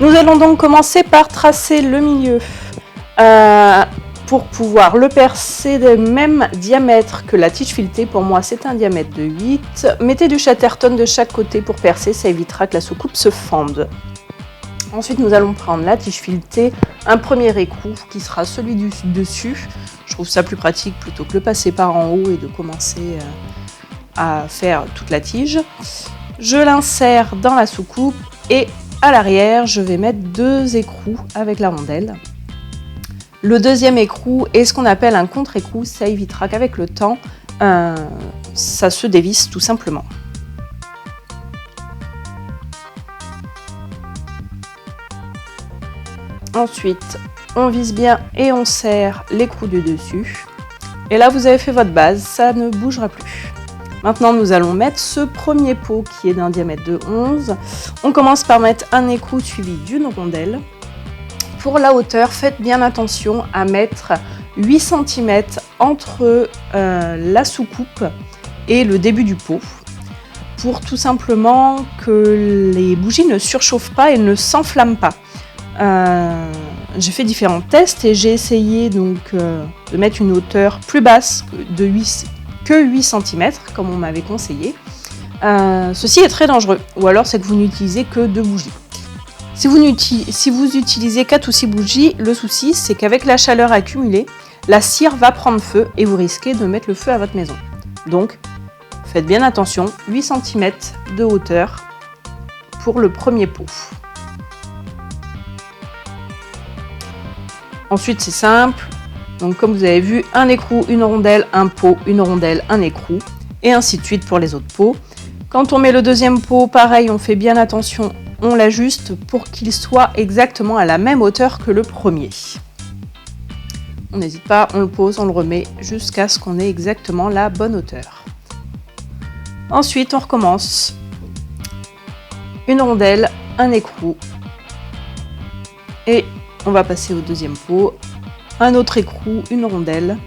Nous allons donc commencer par tracer le milieu pour pouvoir le percer du même diamètre que la tige filetée. Pour moi, c'est un diamètre de 8. Mettez du chatterton de chaque côté pour percer, ça évitera que la soucoupe se fende. Ensuite, nous allons prendre la tige filetée, un premier écrou qui sera celui du dessus. Je trouve ça plus pratique plutôt que le passer par en haut et de commencer à faire toute la tige. Je l'insère dans la soucoupe et à l'arrière, je vais mettre 2 écrous avec la rondelle. Le deuxième écrou est ce qu'on appelle un contre-écrou, ça évitera qu'avec le temps, ça se dévisse tout simplement. Ensuite, on vise bien et on serre l'écrou du dessus. Et là, vous avez fait votre base, ça ne bougera plus. Maintenant, nous allons mettre ce premier pot qui est d'un diamètre de 11. On commence par mettre un écrou suivi d'une rondelle. Pour la hauteur, faites bien attention à mettre 8 cm entre la soucoupe et le début du pot pour tout simplement que les bougies ne surchauffent pas et ne s'enflamment pas. J'ai fait différents tests et j'ai essayé donc de mettre une hauteur plus basse que 8 cm comme on m'avait conseillé. Ceci est très dangereux, ou alors c'est que vous n'utilisez que 2 bougies. Si vous utilisez 4 ou 6 bougies, le souci c'est qu'avec la chaleur accumulée, la cire va prendre feu et vous risquez de mettre le feu à votre maison. Donc faites bien attention, 8 cm de hauteur pour le premier pot. Ensuite c'est simple, donc comme vous avez vu, un écrou, une rondelle, un pot, une rondelle, un écrou, et ainsi de suite pour les autres pots. Quand on met le deuxième pot, pareil, on fait bien attention, on l'ajuste pour qu'il soit exactement à la même hauteur que le premier. On n'hésite pas, on le pose, on le remet jusqu'à ce qu'on ait exactement la bonne hauteur. Ensuite, on recommence. Une rondelle, un écrou, et on va passer au deuxième pot. Un autre écrou, une rondelle.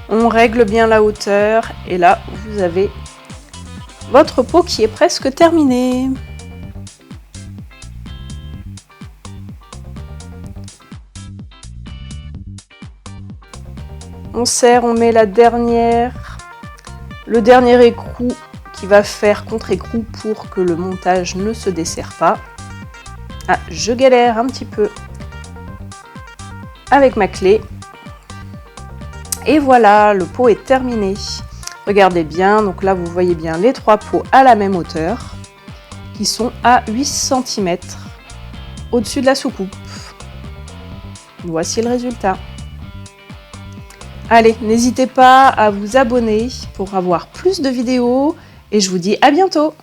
On règle bien la hauteur et là vous avez votre pot qui est presque terminé. On serre, on met le dernier écrou qui va faire contre-écrou pour que le montage ne se desserre pas. Ah, je galère un petit peu avec ma clé. Et voilà, le pot est terminé. Regardez bien, donc là vous voyez bien les 3 pots à la même hauteur qui sont à 8 cm au-dessus de la soucoupe. Voici le résultat. Allez, n'hésitez pas à vous abonner pour avoir plus de vidéos et je vous dis à bientôt.